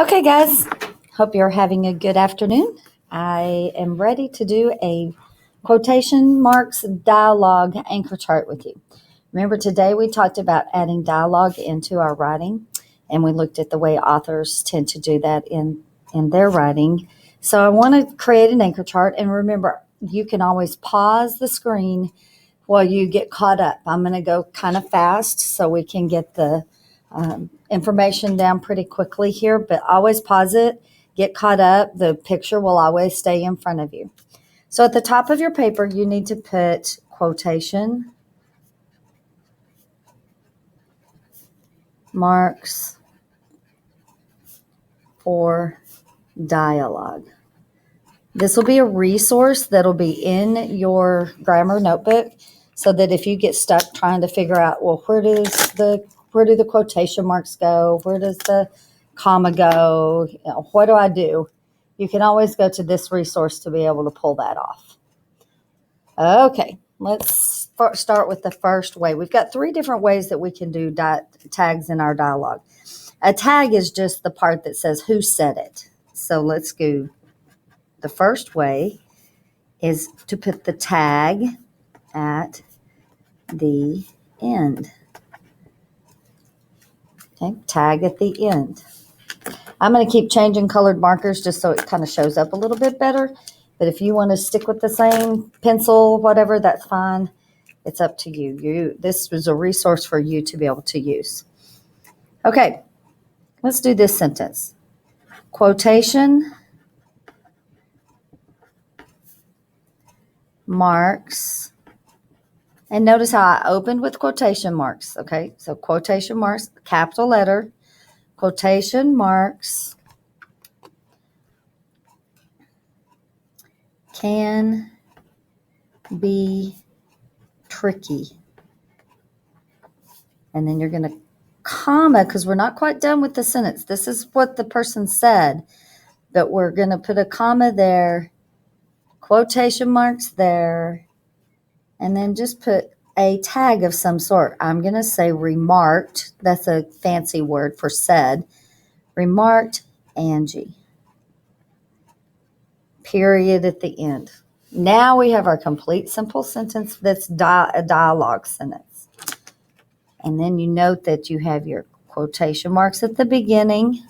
Okay, guys, hope you're having a good afternoon. I am ready to do a quotation marks dialogue anchor chart with you. Remember, today we talked about adding dialogue into our writing, and we looked at the way authors tend to do that in their writing. So I want to create an anchor chart, and remember, you can always pause the screen while you get caught up. I'm going to go kind of fast so we can get the information down pretty quickly here, but always pause it, get caught up. The picture will always stay in front of you. So at the top of your paper, you need to put quotation marks for dialogue. This will be a resource that'll be in your grammar notebook so that if you get stuck trying to figure out, well, where do the quotation marks go? Where does the comma go? What do I do? You can always go to this resource to be able to pull that off. Okay, let's start with the first way. We've got 3 different ways that we can do tags in our dialogue. A tag is just the part that says who said it. So let's go. The first way is to put the tag at the end. Okay, tag at the end. I'm going to keep changing colored markers just so it kind of shows up a little bit better. But if you want to stick with the same pencil, whatever, that's fine. It's up to you. This was a resource for you to be able to use. Okay, let's do this sentence. Quotation marks. And notice how I opened with quotation marks. Okay, so quotation marks, capital letter, quotation marks can be tricky. And then you're going to comma, because we're not quite done with the sentence. This is what the person said, but we're going to put a comma there, quotation marks there, and then just put a tag of some sort. I'm going to say remarked. That's a fancy word for said. Remarked Angie. Period at the end. Now we have our complete simple sentence that's a dialogue sentence. And then you note that you have your quotation marks at the beginning.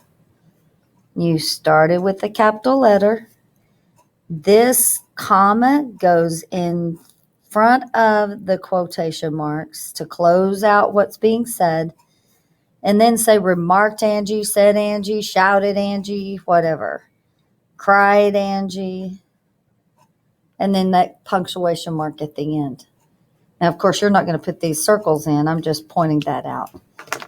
You started with the capital letter. This comma goes in front of the quotation marks to close out what's being said. And then say remarked Angie, said Angie, shouted Angie, whatever. Cried Angie. And then that punctuation mark at the end. Now, of course, you're not going to put these circles in. I'm just pointing that out.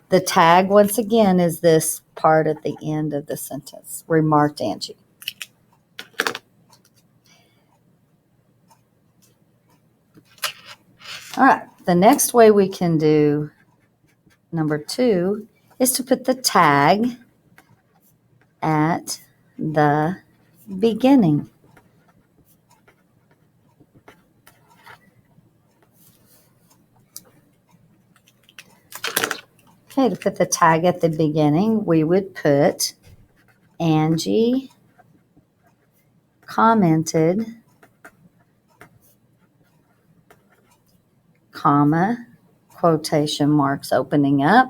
The tag, once again, is this part at the end of the sentence. Remarked Angie. All right. The next way we can do number 2 is to put the tag at the beginning. Okay, to put the tag at the beginning, we would put Angie commented, comma, quotation marks opening up,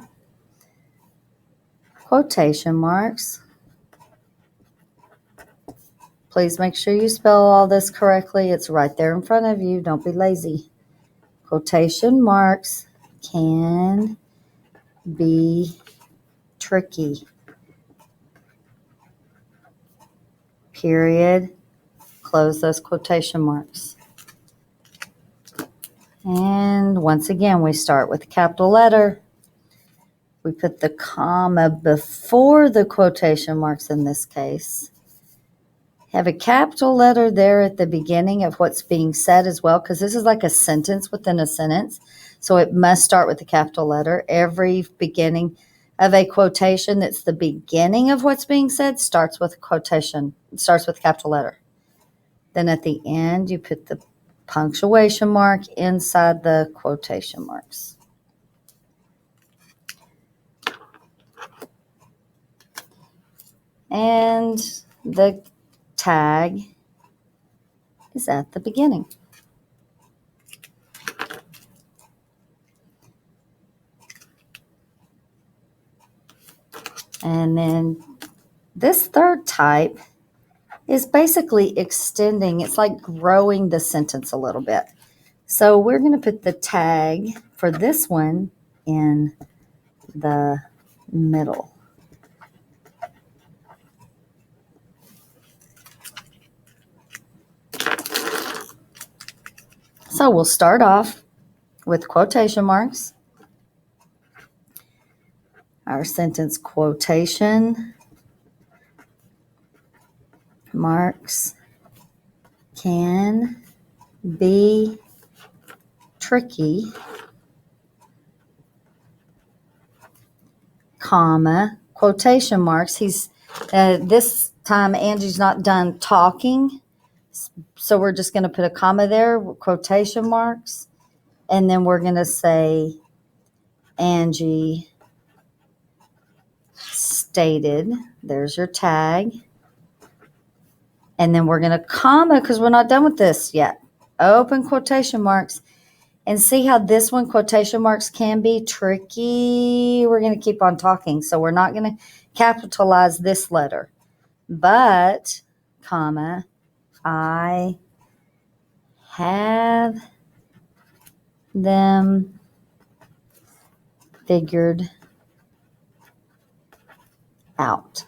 quotation marks. Please make sure you spell all this correctly. It's right there in front of you. Don't be lazy. Quotation marks can be tricky. Period. Close those quotation marks. And once again, we start with a capital letter. We put the comma before the quotation marks in this case. Have a capital letter there at the beginning of what's being said as well, because this is like a sentence within a sentence. So it must start with a capital letter. Every beginning of a quotation that's the beginning of what's being said starts with a quotation. It starts with a capital letter. Then at the end, you put the punctuation mark inside the quotation marks. and the tag is at the beginning. And then this third type is basically extending. It's like growing the sentence a little bit. So we're going to put the tag for this one in the middle. So we'll start off with quotation marks. Our sentence quotation marks can be tricky, comma, quotation marks. This time Angie's not done talking, so we're just going to put a comma there, quotation marks, and then we're going to say Angie stated. There's your tag. And then we're going to comma because we're not done with this yet. Open quotation marks. And see how this one, quotation marks, can be tricky. We're going to keep on talking. So we're not going to capitalize this letter. But, comma, I have them figured out.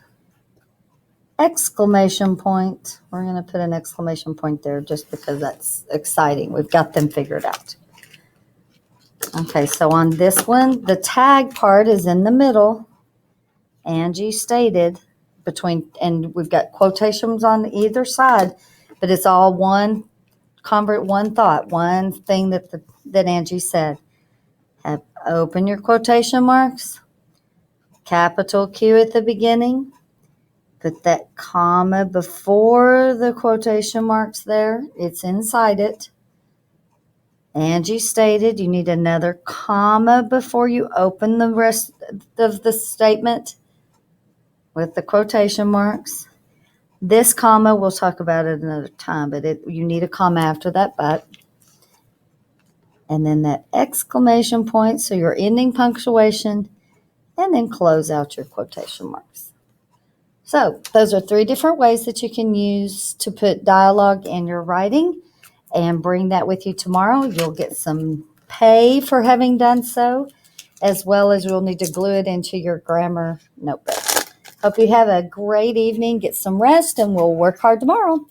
Exclamation point. We're going to put an exclamation point there just because that's exciting. We've got them figured out. Okay, so on this one, the tag part is in the middle. Angie stated between, and we've got quotations on either side, but it's all one thought, one thing that Angie said. Open your quotation marks, capital Q at the beginning, put that comma before the quotation marks there. It's inside it. Angie stated you need another comma before you open the rest of the statement with the quotation marks. This comma, we'll talk about it another time, but you need a comma after that but. And then that exclamation point, so your ending punctuation, and then close out your quotation marks. So those are 3 different ways that you can use to put dialogue in your writing, and bring that with you tomorrow. You'll get some pay for having done so, as well as you'll need to glue it into your grammar notebook. Hope you have a great evening. Get some rest, and we'll work hard tomorrow.